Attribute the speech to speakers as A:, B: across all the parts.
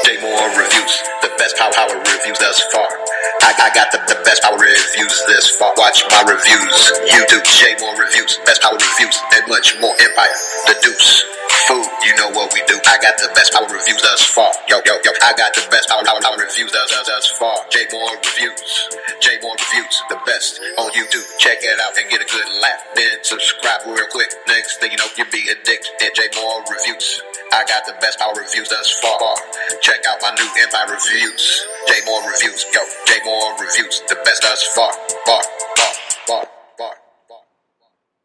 A: J Moore Reviews, the best power reviews thus far. I got the best power reviews this far. Watch my reviews, YouTube, J Moore Reviews, best power reviews, and much more. Empire, the Deuce, food, you know what we do. I got the best power reviews thus far. Yo, I got the best power reviews thus far. J Moore Reviews, the best on YouTube. Check it out and get a good laugh. Then subscribe real quick. Next thing you know, you'll be addicted. J Moore Reviews. I got the best power reviews thus far. Check out my new Empire Reviews. J Moore Reviews. Yo, J Moore Reviews. The best thus far. Bar.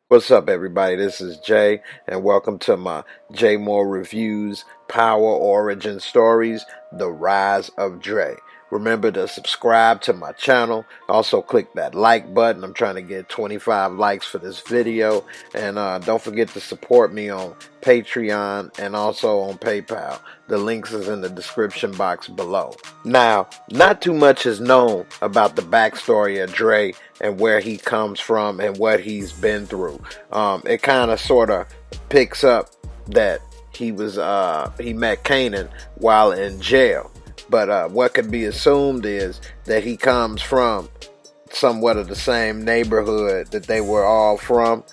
B: What's up, everybody? This is Jay, and welcome to my J Moore Reviews Power Origin Stories, The Rise of Dre. Remember to subscribe to my channel. Also click that like button. I'm trying to get 25 likes for this video. And don't forget to support me on Patreon and also on PayPal. The links is in the description box below. Now, not too much is known about the backstory of Dre and where he comes from and what he's been through. It kind of sort of picks up that he met Kanan while in jail. But what could be assumed is that he comes from somewhat of the same neighborhood that they were all from,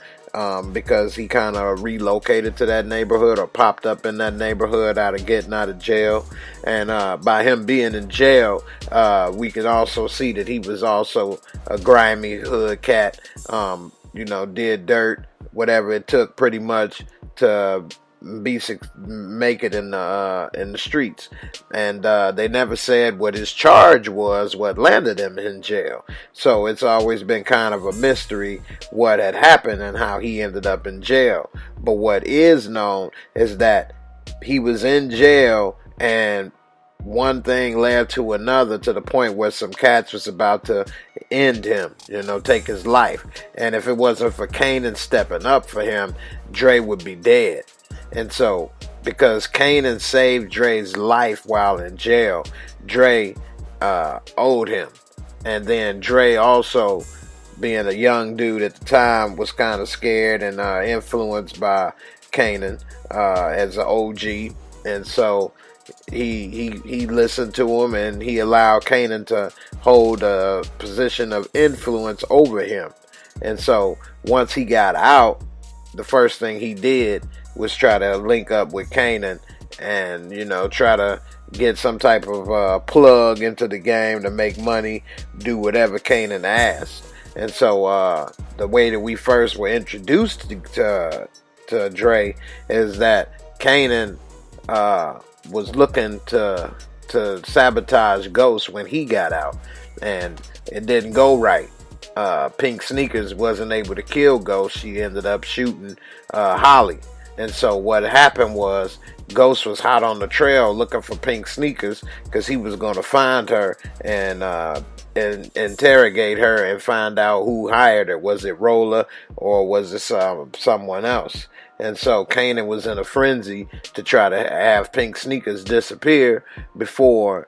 B: because he kind of relocated to that neighborhood or popped up in that neighborhood out of getting out of jail. And by him being in jail, we can also see that he was also a grimy hood cat, did dirt, whatever it took pretty much to make it in the streets. And they never said what his charge was, what landed him in jail. So it's always been kind of a mystery what had happened and how he ended up in jail. But what is known is that he was in jail, and one thing led to another, to the point where some cats was about to end him, take his life. And if it wasn't for Kanan stepping up for him, Dre would be dead. And so, because Kanan saved Dre's life while in jail, Dre owed him. And then Dre also, being a young dude at the time, was kind of scared and influenced by Kanan as an OG. And so he listened to him, and he allowed Kanan to hold a position of influence over him. And so once he got out, the first thing he did was try to link up with Kanan and, try to get some type of plug into the game to make money, do whatever Kanan asked. And so the way that we first were introduced to Dre is that Kanan was looking to sabotage Ghost when he got out, and it didn't go right. Pink Sneakers wasn't able to kill Ghost. She ended up shooting Holly. And so what happened was, Ghost was hot on the trail looking for Pink Sneakers because he was going to find her and interrogate her and find out who hired her. Was it Roller or was it someone else? And so Kanan was in a frenzy to try to have Pink Sneakers disappear before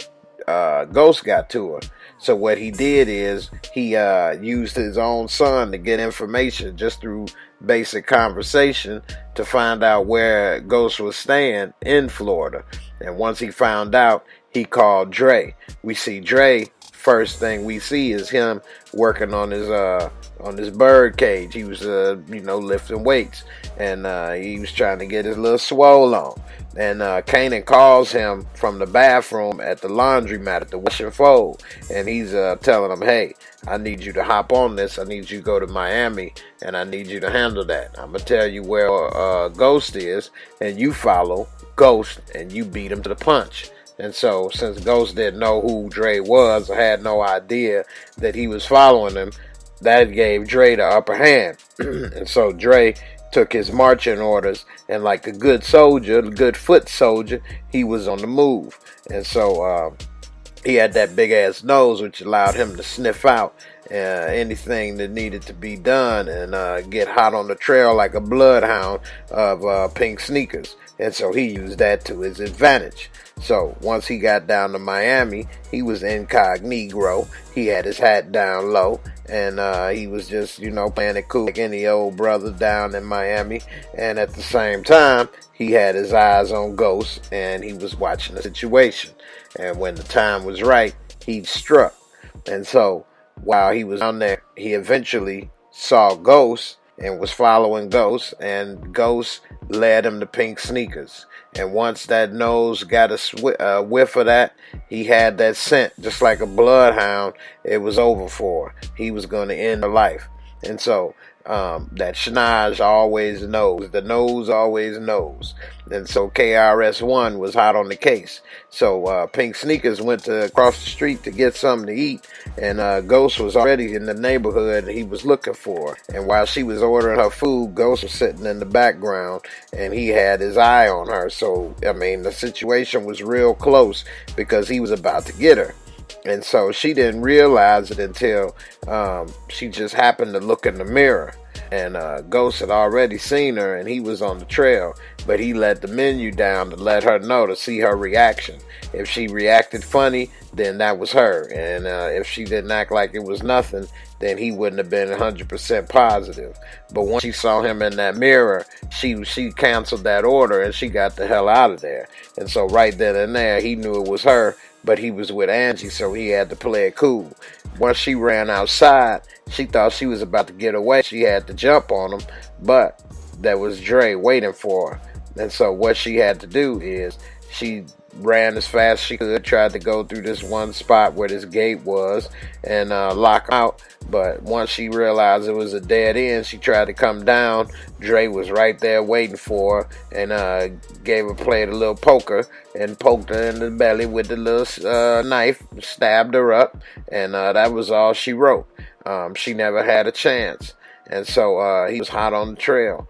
B: Ghost got to her. So what he did is he used his own son to get information just through basic conversation to find out where Ghost was staying in Florida. And once he found out, he called Dre. We see Dre, first thing we see is him working on his bird cage. He was lifting weights, and he was trying to get his little swole on. And Kanan calls him from the bathroom at the laundromat at the wash and fold, and he's telling him, hey, I need you to hop on this. I need you to go to Miami, and I need you to handle that. I'm going to tell you where Ghost is, and you follow Ghost, and you beat him to the punch. And so, since Ghost didn't know who Dre was, or had no idea that he was following him, that gave Dre the upper hand. And so Dre took his marching orders, and like a good soldier, a good foot soldier, he was on the move. And so he had that big ass nose, which allowed him to sniff out anything that needed to be done, and get hot on the trail like a bloodhound of Pink Sneakers. and so he used that to his advantage. So once he got down to Miami, he was incognito. He had his hat down low, and he was just, playing it cool like any old brother down in Miami. And at the same time, he had his eyes on Ghost, and he was watching the situation. And when the time was right, he struck. And so while he was down there, he eventually saw Ghost and was following Ghost, and Ghost led him to Pink Sneakers. And once that nose got a whiff of that, he had that scent, just like a bloodhound. It was over for. He was going to end her life. And so that Schneige always knows. The nose always knows. And so KRS-One was hot on the case. So Pink Sneakers went to across the street to get something to eat. And Ghost was already in the neighborhood he was looking for. And while she was ordering her food, Ghost was sitting in the background. And he had his eye on her. So, the situation was real close because he was about to get her. And so she didn't realize it until she just happened to look in the mirror. And Ghost had already seen her, and he was on the trail. But he let the menu down to let her know, to see her reaction. If she reacted funny, then that was her. And if she didn't act like it was nothing, then he wouldn't have been 100% positive. But once she saw him in that mirror, she canceled that order, and she got the hell out of there. And so right then and there, he knew it was her. But he was with Angie, so he had to play it cool. Once she ran outside, she thought she was about to get away. She had to jump on him, but there was Dre waiting for her. And so what she had to do is she ran as fast as she could, tried to go through this one spot where this gate was and lock out. But once she realized it was a dead end, she tried to come down. Dre was right there waiting for her and played a little poker and poked her in the belly with the little knife, stabbed her up, and that was all she wrote. She never had a chance. And so he was hot on the trail.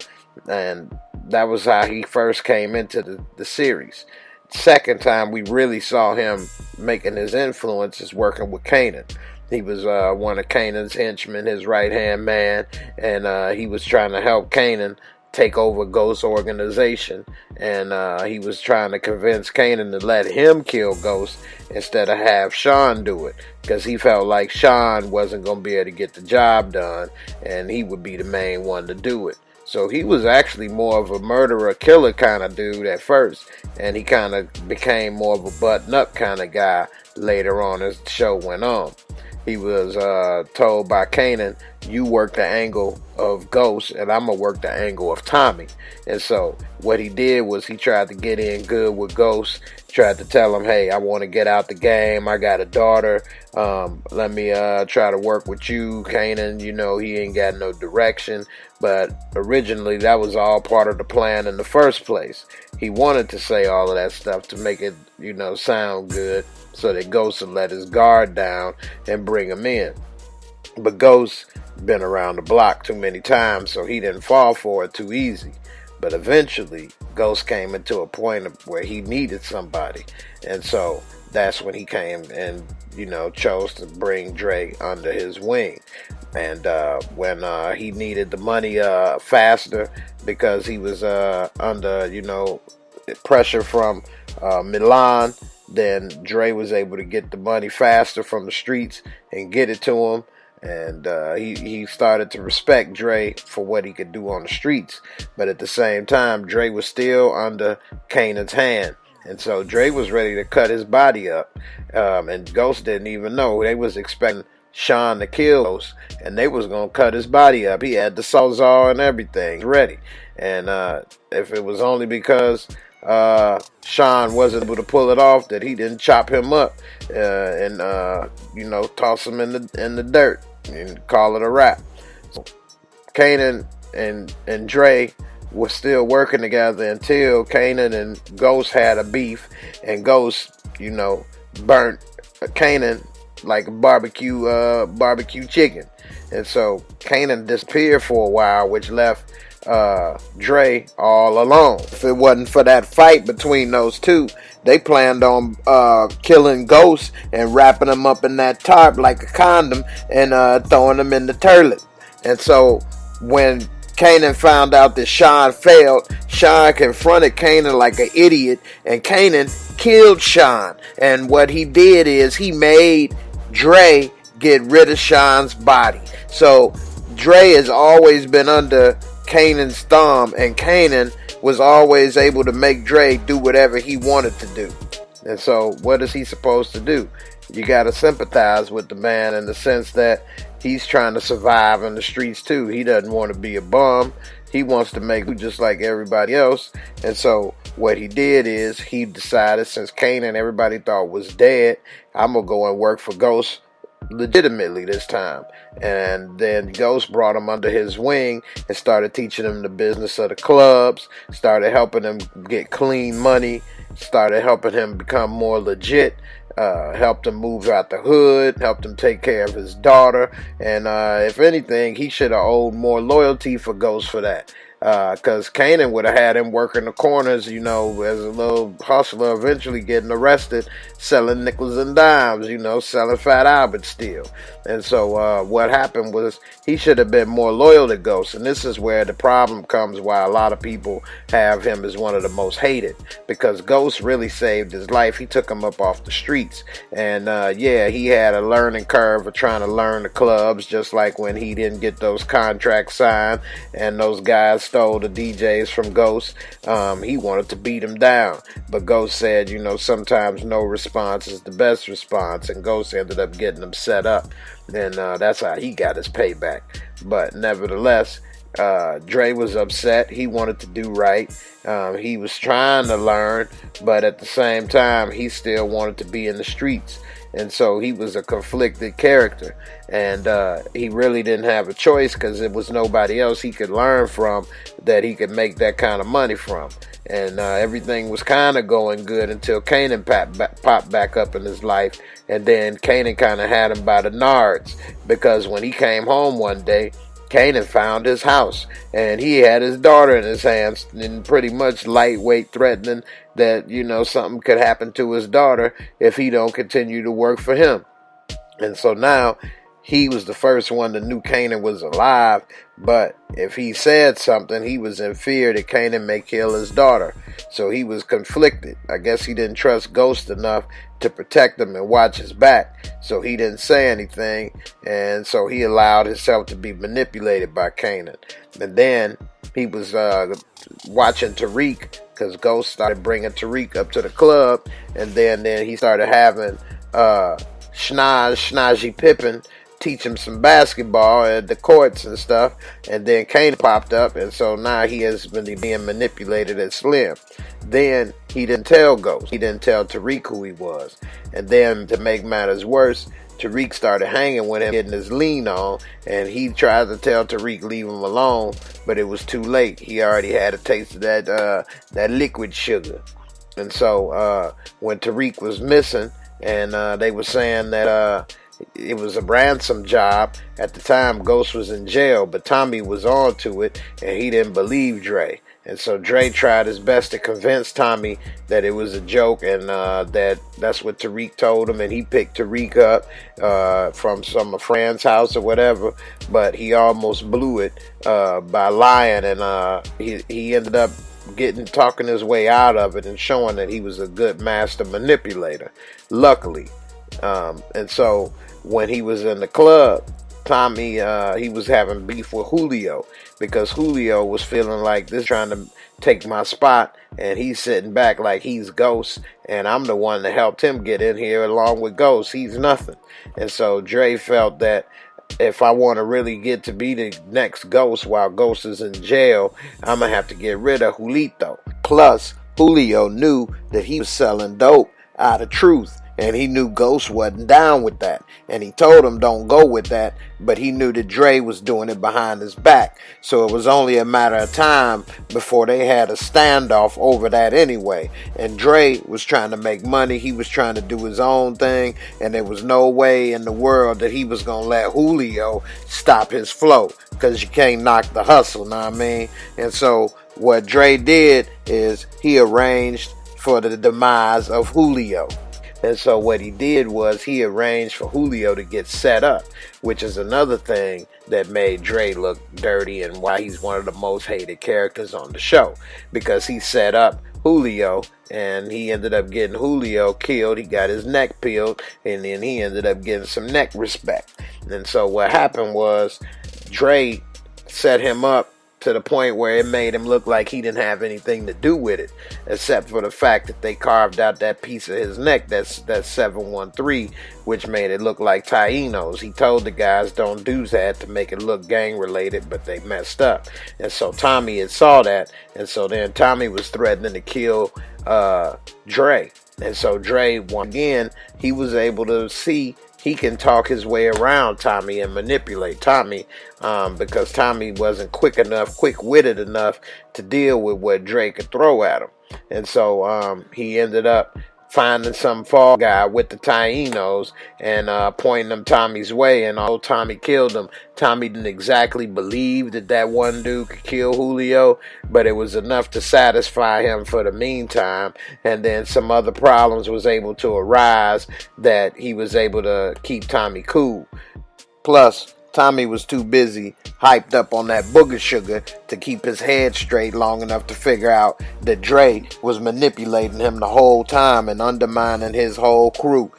B: And that was how he first came into the series. Second time we really saw him making his influences working with Kanan. He was one of Kanan's henchmen, his right-hand man, and he was trying to help Kanan take over Ghost's organization, and he was trying to convince Kanan to let him kill Ghost instead of have Sean do it, because he felt like Sean wasn't going to be able to get the job done, and he would be the main one to do it. So he was actually more of a murderer-killer kind of dude at first, and he kind of became more of a button-up kind of guy later on as the show went on. He was told by Kanan, you work the angle of Ghost, and I'm going to work the angle of Tommy. And so what he did was he tried to get in good with Ghost, tried to tell him, hey, I want to get out the game. I got a daughter. Let me try to work with you, Kanan. He ain't got no direction. But originally, that was all part of the plan in the first place. He wanted to say all of that stuff to make it, sound good, so that Ghost would let his guard down and bring him in. But Ghost been around the block too many times, so he didn't fall for it too easy. But eventually, Ghost came into a point where he needed somebody. And so that's when he came and, chose to bring Dre under his wing. And when he needed the money faster because he was under, pressure from Milan, then Dre was able to get the money faster from the streets and get it to him. And he started to respect Dre for what he could do on the streets. But at the same time, Dre was still under Kanan's hand. And so Dre was ready to cut his body up. And Ghost didn't even know. They was expecting Sean to kill Ghost, and they was going to cut his body up. He had the sawzall and everything ready. And if it was only because Sean wasn't able to pull it off that he didn't chop him up and toss him in the dirt and call it a wrap. So Kanan and Dre were still working together until Kanan and Ghost had a beef, and Ghost burnt Kanan like a barbecue chicken. And so Kanan disappeared for a while, which left Dre all alone. If it wasn't for that fight between those two, they planned on killing Ghost and wrapping him up in that tarp like a condom and throwing him in the toilet. And so when Kanan found out that Sean failed. Sean confronted Kanan like an idiot, and Kanan killed Sean. And what he did is he made Dre get rid of Sean's body. So Dre has always been under Kanan's thumb, and Kanan was always able to make Dre do whatever he wanted to do. And so what is he supposed to do? You got to sympathize with the man in the sense that he's trying to survive in the streets too. He doesn't want to be a bum. He wants to make food just like everybody else. And so what he did is he decided, since Kanan everybody thought was dead, I'm going to go and work for Ghost legitimately this time. And then Ghost brought him under his wing and started teaching him the business of the clubs, started helping him get clean money, started helping him become more legit, helped him move out the hood, helped him take care of his daughter, and if anything, he should have owed more loyalty for Ghost for that. Because Kanan would have had him working the corners, as a little hustler, eventually getting arrested, selling nickels and dimes, selling Fat Albert still. And so what happened was he should have been more loyal to Ghost. And this is where the problem comes, why a lot of people have him as one of the most hated. Because Ghost really saved his life. He took him up off the streets. And he had a learning curve of trying to learn the clubs, just like when he didn't get those contracts signed and those guys stole the DJs from Ghost. He wanted to beat him down, but Ghost said, sometimes no response is the best response, and Ghost ended up getting him set up, and that's how he got his payback. But nevertheless, Dre was upset. He wanted to do right. He was trying to learn, but at the same time, he still wanted to be in the streets. And so he was a conflicted character, and he really didn't have a choice because there was nobody else he could learn from that he could make that kind of money from. And everything was kind of going good until Kanan popped back up in his life, and then Kanan kind of had him by the nards, because when he came home one day, Kanan found his house, and he had his daughter in his hands, and pretty much lightweight threatening that, something could happen to his daughter if he don't continue to work for him. And so now he was the first one that knew Kanan was alive, but if he said something, he was in fear that Kanan may kill his daughter. So he was conflicted. I guess he didn't trust Ghost enough to protect him and watch his back, so he didn't say anything, and so he allowed himself to be manipulated by Kanan. And then he was watching Tariq, because Ghost started bringing Tariq up to the club, and then he started having Snazzy Pippen teach him some basketball at the courts and stuff, and then Kanan popped up, and so now he has been being manipulated at Slim. Then he didn't tell Ghost. He didn't tell Tariq who he was. And then to make matters worse, Tariq started hanging with him, getting his lean on, and he tried to tell Tariq leave him alone, but it was too late. He already had a taste of that liquid sugar. And so when Tariq was missing, and they were saying that it was a ransom job. At the time, Ghost was in jail, but Tommy was on to it, and he didn't believe Dre. And so Dre tried his best to convince Tommy that it was a joke, and that's what Tariq told him, and he picked Tariq up from some friend's house or whatever, but he almost blew it by lying, and he ended up talking his way out of it and showing that he was a good master manipulator, luckily. And so when he was in the club, Tommy, he was having beef with Julio, because Julio was feeling like this, trying to take my spot, and he's sitting back like he's Ghost, and I'm the one that helped him get in here along with Ghost. He's nothing. And so Dre felt that if I want to really get to be the next Ghost while Ghost is in jail, I'm going to have to get rid of Julito. Plus, Julio knew that he was selling dope out of Truth, and he knew Ghost wasn't down with that, and he told him don't go with that, but he knew that Dre was doing it behind his back, so it was only a matter of time before they had a standoff over that anyway. And Dre was trying to make money, he was trying to do his own thing, and there was no way in the world that he was going to let Julio stop his flow, because you can't knock the hustle, know what I mean? And so what Dre did is he arranged for the demise of Julio. And so what he did was he arranged for Julio to get set up, which is another thing that made Dre look dirty and why he's one of the most hated characters on the show, because he set up Julio and he ended up getting Julio killed. He got his neck peeled, and then he ended up getting some neck respect. And so what happened was Dre set him up to the point where it made him look like he didn't have anything to do with it, except for the fact that they carved out that piece of his neck, that's 713, which made it look like Taínos. He told the guys don't do that to make it look gang related, but they messed up. And so Tommy had saw that, and so then Tommy was threatening to kill Dre. And so Dre, once again, he was able to see he can talk his way around Tommy and manipulate Tommy, because Tommy wasn't quick-witted enough to deal with what Dre could throw at him. And so he ended up finding some fall guy with the Taínos and pointing them Tommy's way. And although Tommy killed him, Tommy didn't exactly believe that one dude could kill Julio, but it was enough to satisfy him for the meantime. And then some other problems was able to arise that he was able to keep Tommy cool. Plus, Tommy was too busy hyped up on that booger sugar to keep his head straight long enough to figure out that Dre was manipulating him the whole time and undermining his whole crew.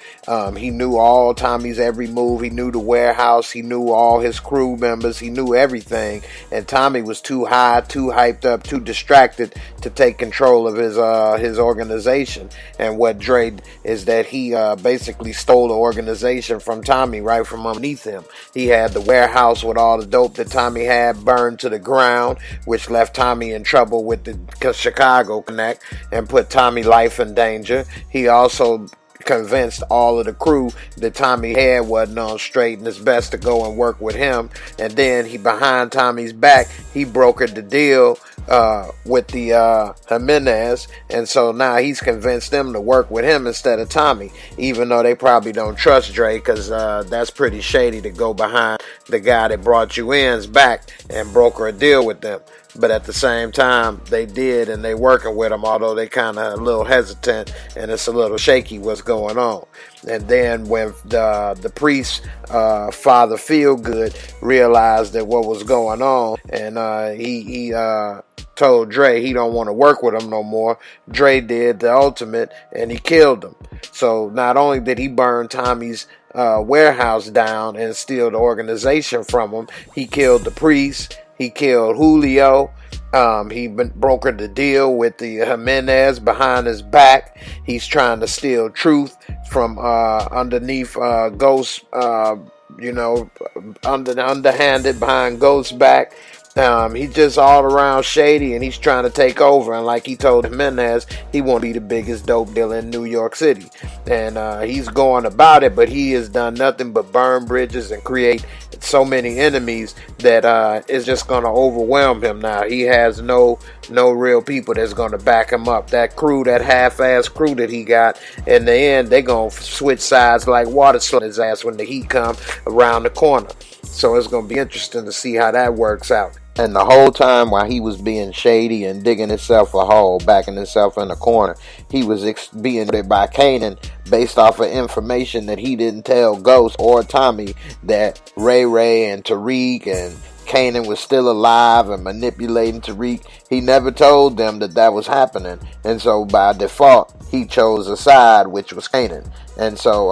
B: He knew all Tommy's every move. He knew the warehouse. He knew all his crew members. He knew everything. And Tommy was too high, too hyped up, too distracted to take control of his organization. And what Dre is that he basically stole the organization from Tommy right from underneath him. He had the warehouse with all the dope that Tommy had burned to the ground, which left Tommy in trouble with the Chicago Connect and put Tommy's life in danger. He also convinced all of the crew that Tommy had wasn't on straight and it's best to go and work with him. And then he, behind Tommy's back, he brokered the deal with the Jimenez, and so now he's convinced them to work with him instead of Tommy, even though they probably don't trust Dre, because that's pretty shady to go behind the guy that brought you in's back and broker a deal with them. But at the same time, they did, and they working with him, although they kind of a little hesitant, and it's a little shaky what's going on. And then when the priest, Father Feelgood, realized that what was going on, and he told Dre he don't want to work with him no more, Dre did the ultimate, and he killed him. So not only did he burn Tommy's warehouse down and steal the organization from him, he killed the priest. He killed Julio. He brokered the deal with the Jimenez behind his back. He's trying to steal truth from underneath Ghost, underhanded behind Ghost's back. He's just all around shady, and he's trying to take over. And like he told Jimenez, he won't be the biggest dope dealer in New York City. And he's going about it, but he has done nothing but burn bridges and create so many enemies that it's just going to overwhelm him now. He has no real people that's going to back him up. That crew, that half-ass crew that he got, in the end, they're going to switch sides like water slid his ass when the heat come around the corner. So it's going to be interesting to see how that works out. And the whole time while he was being shady and digging himself a hole, backing himself in the corner, he was being hit by Kanan based off of information that he didn't tell Ghost or Tommy, that Ray and Tariq and Kanan was still alive and manipulating Tariq. He never told them that was happening. And so by default, he chose a side, which was Kanan. And so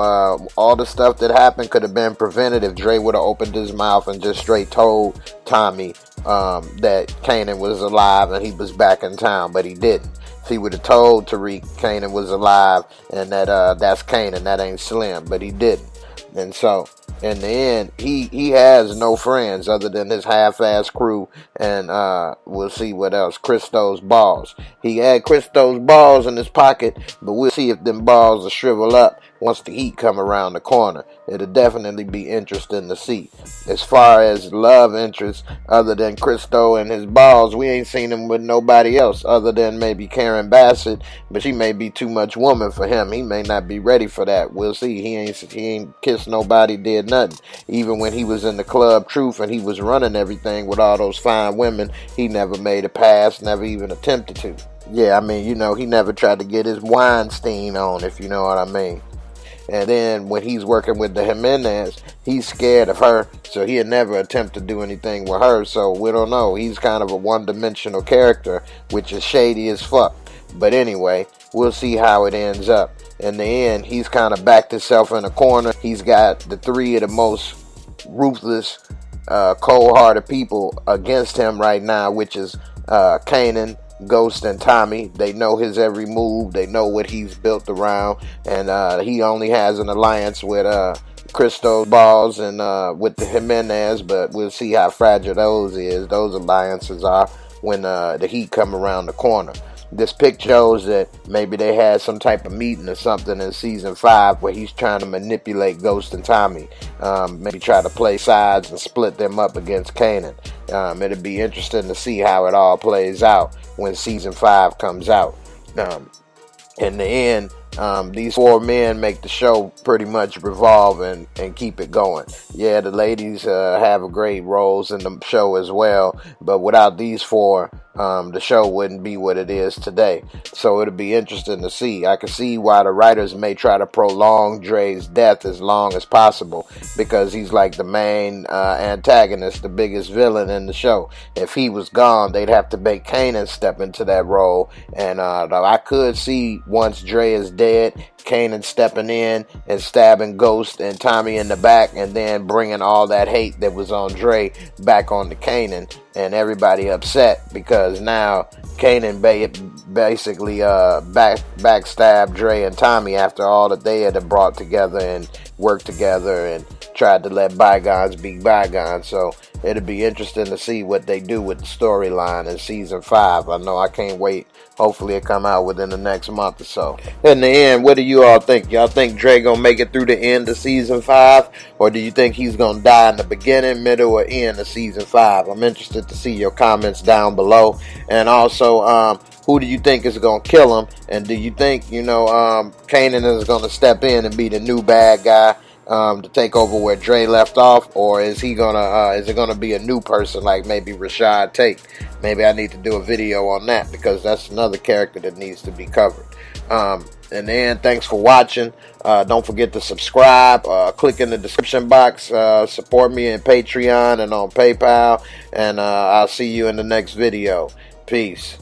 B: all the stuff that happened could have been prevented if Dre would have opened his mouth and just straight told Tommy that Kanan was alive and he was back in town, but he didn't. If he would have told Tariq Kanan was alive and that's Kanan, that ain't Slim, but he didn't. And so in the end, he has no friends other than his half-ass crew, and we'll see what else. Christo's balls. He had Christo's balls in his pocket, but we'll see if them balls will shrivel up once the heat come around the corner. It'll definitely be interesting to see. As far as love interest, other than Christo and his balls, we ain't seen him with nobody else other than maybe Karen Bassett, but she may be too much woman for him. He may not be ready for that. We'll see. He ain't kissed nobody, did nothing. Even when he was in the Club Truth and he was running everything with all those fine women, he never made a pass, never even attempted to. Yeah, I mean, he never tried to get his Weinstein on, if you know what I mean. And then when he's working with the Jimenez, he's scared of her, so he'll never attempt to do anything with her. So we don't know. He's kind of a one-dimensional character, which is shady as fuck. But anyway, we'll see how it ends up. In the end, he's kind of backed himself in a corner. He's got the three of the most ruthless, cold-hearted people against him right now, which is Kanan, Ghost, and Tommy. They know his every move. They know what he's built around. And he only has an alliance with Crystal Balls and with the Jimenez, but we'll see how fragile those alliances are when the Heat come around the corner. This pic shows that maybe they had some type of meeting or something in season 5 where he's trying to manipulate Ghost and Tommy, maybe try to play sides and split them up against Kanan. It'll be interesting to see how it all plays out when season 5 comes out. In the end, these 4 men make the show pretty much revolve and keep it going. Yeah, the ladies have great roles in the show as well, but without these 4, the show wouldn't be what it is today. So it'll be interesting to see. I can see why the writers may try to prolong Dre's death as long as possible, because he's like the main antagonist, the biggest villain in the show. If he was gone, they'd have to make Kanan step into that role, and I could see once Dre is dead, Kanan stepping in and stabbing Ghost and Tommy in the back, and then bringing all that hate that was on Dre back onto Kanan, and everybody upset because now Kanan basically backstabbed Dre and Tommy after all that they had brought together and worked together and tried to let bygones be bygones. So it'll be interesting to see what they do with the storyline in season 5. I know I can't wait. Hopefully it come out within the next month or so. In the end, what do you all think? Y'all think Dre gonna make it through the end of season 5? Or do you think he's gonna die in the beginning, middle, or end of season 5? I'm interested to see your comments down below. And also, who do you think is gonna kill him? And do you think, Kanan is gonna step in and be the new bad guy to take over where Dre left off, or is it gonna be a new person like maybe Rashad Tate? Maybe I need to do a video on that, because that's another character that needs to be covered. And then thanks for watching. Don't forget to subscribe. Click in the description box. Support me in Patreon and on PayPal. And I'll see you in the next video. Peace.